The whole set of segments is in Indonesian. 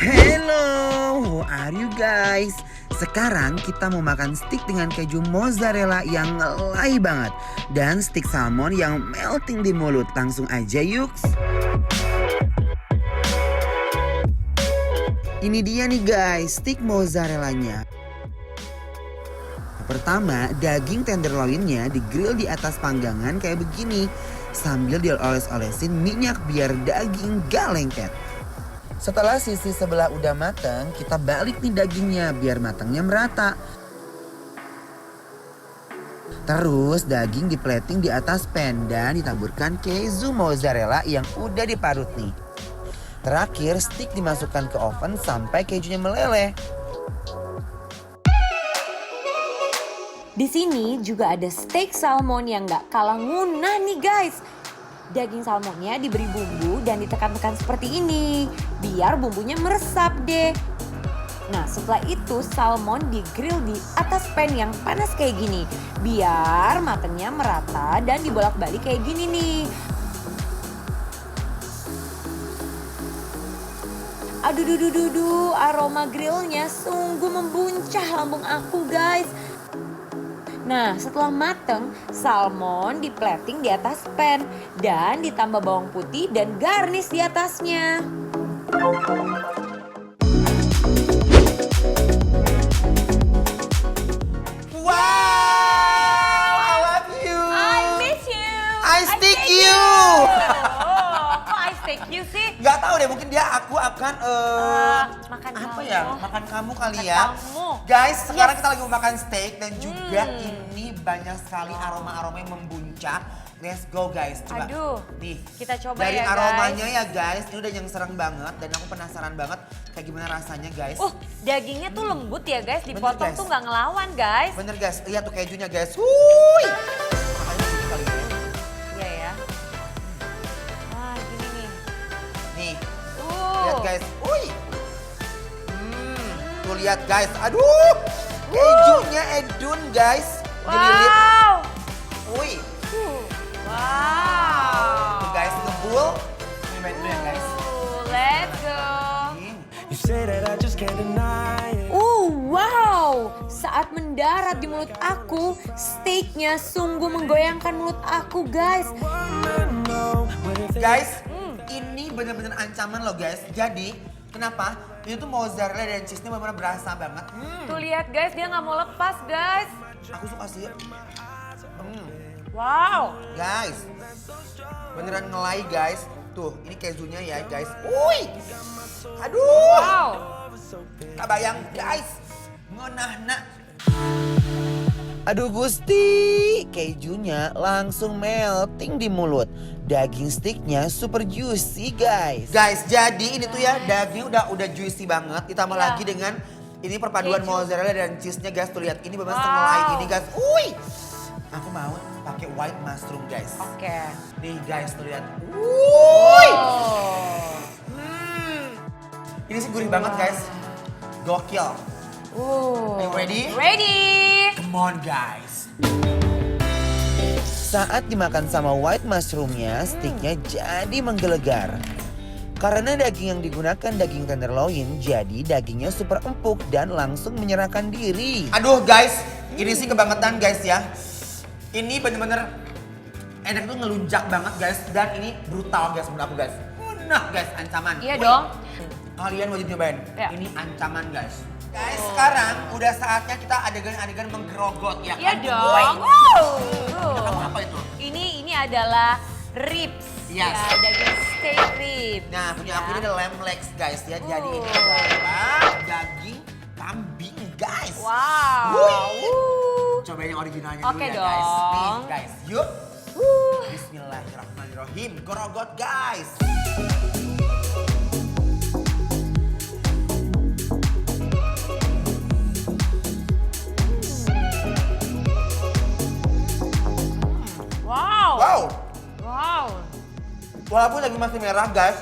Hello, how are you guys? Sekarang kita mau makan steak dengan keju mozzarella yang ngelai banget. Dan steak salmon yang melting di mulut. Langsung aja yuk. Ini dia nih guys, steak mozzarellanya. Pertama, daging tenderloinnya digrill di atas panggangan kayak begini. Sambil dioles-olesin minyak biar daging gak lengket. Setelah sisi sebelah udah mateng, kita balik nih dagingnya biar matangnya merata. Terus daging diplating di atas pan dan ditaburkan keju mozzarella yang udah diparut nih. Terakhir steak dimasukkan ke oven sampai kejunya meleleh. Di sini juga ada steak salmon yang gak kalah ngunah nih guys. Daging salmonnya diberi bumbu dan ditekan-tekan seperti ini, biar bumbunya meresap deh. Nah setelah itu salmon digrill di atas pan yang panas kayak gini, biar matangnya merata dan dibolak-balik kayak gini nih. Aduh duh duh duh duh, aroma grillnya sungguh membuncah lambung aku guys. Nah setelah mateng, salmon diplating di atas pan dan ditambah bawang putih dan garnish di atasnya. Wow, I love you. I miss you. I stick you. Oh, kok I stick you sih? Gak tahu deh, mungkin aku akan Makan apa kamu. ya? Makan kamu kali Makan ya. kamu. Guys, sekarang kita lagi mau makan steak dan juga ini banyak sekali aroma-aroma yang membuncah. Let's go guys, coba. Aduh, Nih, kita coba dari ya, aromanya ya guys, ini udah yang serem banget dan aku penasaran banget kayak gimana rasanya guys. Dagingnya tuh lembut ya guys, Bener, dipotong guys. tuh nggak ngelawan guys. Bener guys, lihat tuh kejunya guys. Wuih. Makanya sedikit kali ini. Iya ya. Wah gini nih. Nih, lihat guys. Wuih. Tuh lihat guys, aduh. Kejunya edun guys. Dililit. Wow. Wuih. Wow. Tuh guys, ngebul. Ini main dulu ya guys. Let's go. You say that I just can't deny it. Wow. Saat mendarat di mulut aku, steaknya sungguh menggoyangkan mulut aku guys. Guys, ini bener-bener ancaman loh guys. Jadi, kenapa? Ini tuh mozzarella dan cheese-nya bener-bener berasa banget. Tuh lihat guys, dia nggak mau lepas guys. Aku suka sih. Wow. Guys, beneran ngelai guys. Tuh, ini kejunya ya guys. Wuih. Aduh. Wow. Kabayang guys. Ngenahna. Aduh Gusti, kejunya langsung melting di mulut. Daging steaknya super juicy guys. Guys, jadi ini tuh ya dagingnya udah juicy banget. Ditambah Iya. lagi dengan ini perpaduan Keju. mozzarella dan cheese-nya guys. Tuh lihat ini bener Wow. sengelai ini guys. Wih. Aku mau pakai white mushroom guys. Oke. Nih guys tuh lihat. Wuih. Oh. Ini sih gurih banget guys. Gokil. Are you ready? Ready. Come on guys. Saat dimakan sama white mushroomnya, steaknya jadi menggelegar. Karena daging yang digunakan daging tenderloin, jadi dagingnya super empuk dan langsung menyerahkan diri. Aduh guys, ini sih kebangetan guys ya. Ini bener-bener enak tuh ngelunjak banget guys. Dan ini brutal guys menurut aku guys. Nah guys, ancaman. Iya Wih. dong. Kalian wajib nyobain. Ya. Ini ancaman guys. Guys, sekarang udah saatnya kita adegan-adegan menggerogot ya Iya kan? dong. Kamu apa itu? Ini adalah ribs. Yes. Ya, daging steak ribs. Nah, punya aku Ya. ini ada lamb legs guys ya. Jadi ini adalah daging kambing guys. Wow. Wih. Cobain yang originalnya dulu Oke ya guys. Nih dong. guys, yuk. Bismillahirrahmanirrahim. Gorogot guys. Wow. Wow. Wow. Walaupun lagi masih merah guys,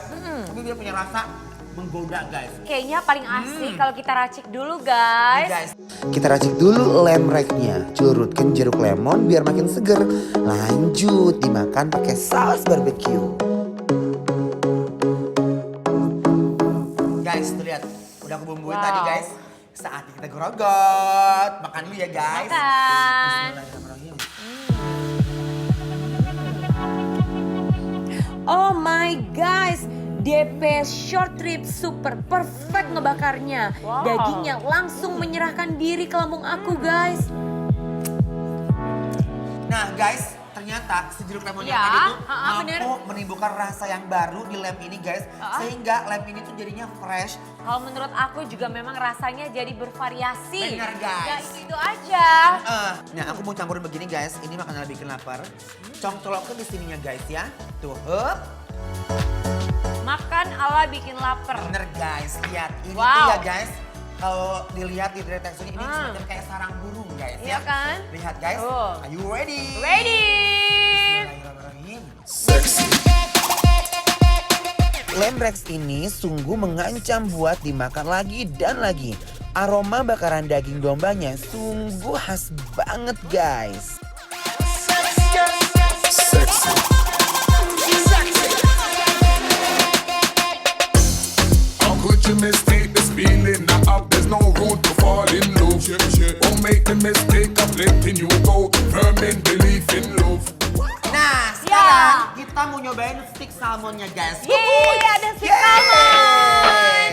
tapi dia punya rasa menggoda guys. Kayaknya paling asik kalau kita racik dulu Nih, guys. guys. Kita racik dulu lem racknya. Curutkan jeruk lemon biar makin seger. Lanjut dimakan pakai saus barbeque. Guys, guys, tuh lihat. Udah aku bumbuin Wow. tadi guys. Saatnya kita gerogot. Makan dulu ya guys. Makan. Bismillahirrahmanirrahim. Oh my guys, DP short rib super perfect ngebakarnya. Dagingnya langsung menyerahkan diri ke lambung aku guys. Nah guys, ternyata si jeruk lemon Ya, yang tadi tuh bener. mampu menimbulkan rasa yang baru di lem ini guys. Sehingga lem ini tuh jadinya fresh. Kalau menurut aku juga memang rasanya jadi bervariasi. Bener, guys. Gak itu aja. Nah aku mau campurin begini guys, ini makanan bikin lapar. Congcolokkan di sininya guys ya. Tuh, hup. Makan ala bikin lapar. Bener guys, lihat. Ini Wow. tuh ya guys. Kalau dilihat di teksturnya ini semacam kayak sarang burung guys Iya ya. kan? Lihat guys, Tuh. are you ready? Ready? Bismillahirrahmanirrahim. Sexy. Lem Rex ini sungguh mengancam buat dimakan lagi dan lagi. Aroma bakaran daging dombanya sungguh khas banget guys. Sexy. How could you mistake this feeling? Now there's no room to fall in love. Don't make the mistake of letting you go. Firm in belief in love. Nah sekarang kita mau nyobain stick salmonnya guys. Yeay, ada stick Yeay. salmon.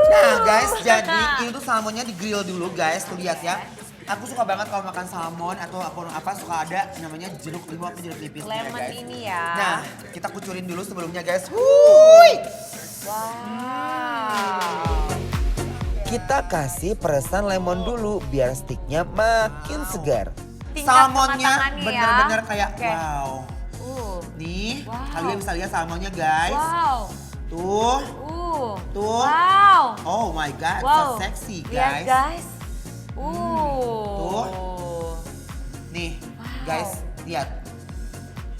Nah guys, jadi ini tuh salmonnya di grill dulu guys, tuh lihat ya. Aku suka banget kalau makan salmon atau apa suka ada namanya jeruk limau atau jeruk nipis Lemon guys. ini ya. Nah, kita kucurin dulu sebelumnya guys. Wuih. Wow. Kita kasih peresan lemon dulu biar sticknya makin segar. Tingkat Salmonnya kematangannya ya. bener-bener kayak Oke. wow. Wow. Nih, kalian bisa lihat salmonnya guys. Wow. Tuh, tuh. Wow. Oh my god, Wow. so sexy Lihat guys. guys. Tuh. Nih, guys, lihat.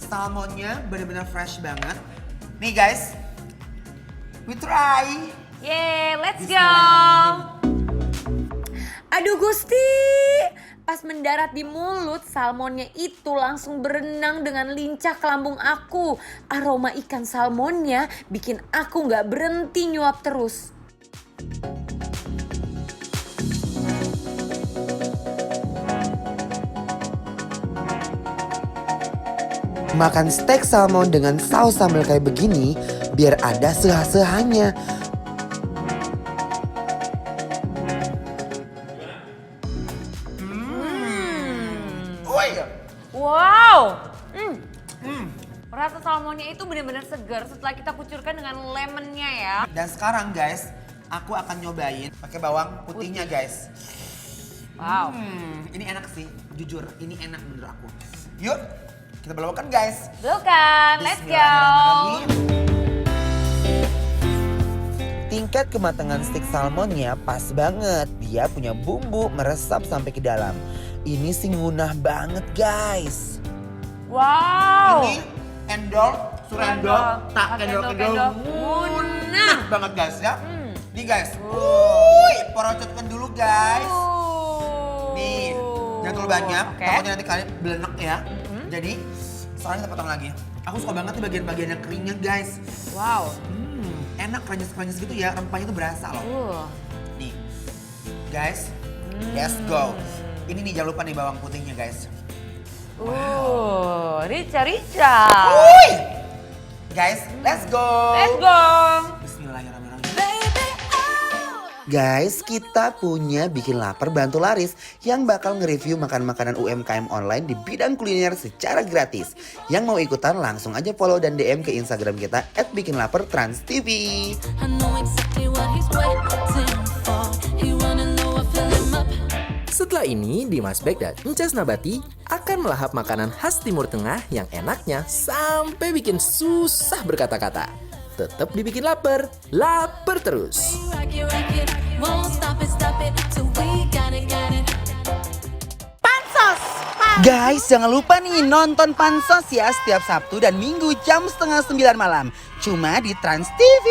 Salmonnya bener-bener fresh banget. Nih guys, we try. Yeay, let's go. Bismillahirrahmanirrahim. Aduh Gusti, pas mendarat di mulut salmonnya itu langsung berenang dengan lincah ke lambung aku. Aroma ikan salmonnya bikin aku gak berhenti nyuap terus. Makan steak salmon dengan saus sambal kayak begini biar ada seha-sehanya. Wow. Rasa salmonnya itu benar-benar segar setelah kita kucurkan dengan lemonnya ya. Dan sekarang guys, aku akan nyobain pakai bawang putihnya guys. Wow. Ini enak sih, jujur ini enak menurut aku. Yuk, kita belokkan guys. Bukan, let's go. Bismillahirrahmanirrahim. Tingkat kematangan steak salmonnya pas banget. Dia punya bumbu meresap sampai ke dalam. Ini sih ngunah banget guys. Wow. Ini endol, surendol, tak kendol-kendol. Munah. Banget guys ya. Nih guys, wuih, porocotkan dulu guys. Nih, jangan terlalu banyak, Oke. takutnya nanti kalian belenek ya. Jadi, sekarang kita potong lagi. Aku suka banget nih bagian-bagian yang keringnya guys. Wow. Enak krenyes-krenyes gitu ya, rempahnya tuh berasa loh. Nih, guys, let's go. Ini nih jangan lupa nih bawang putihnya guys. Rica-rica. Wuih! Guys, let's go. Let's go. Bismillahirrahmanirrahim. Guys, kita punya Bikin Lapar Bantu Laris yang bakal nge-review makan-makanan UMKM online di bidang kuliner secara gratis. Yang mau ikutan langsung aja follow dan DM ke Instagram kita @bikinlapertransTV. I know exactly what he's waiting for. He wanna know I fill him up. Setelah ini, Dimas Bek dan Encas Nabati akan melahap makanan khas Timur Tengah yang enaknya sampai bikin susah berkata-kata. Tetap dibikin lapar, lapar terus. Rock it, won't stop it, till we got it. Guys, jangan lupa nih nonton Pansos ya setiap Sabtu dan Minggu jam 8:30 malam. Cuma di Trans TV.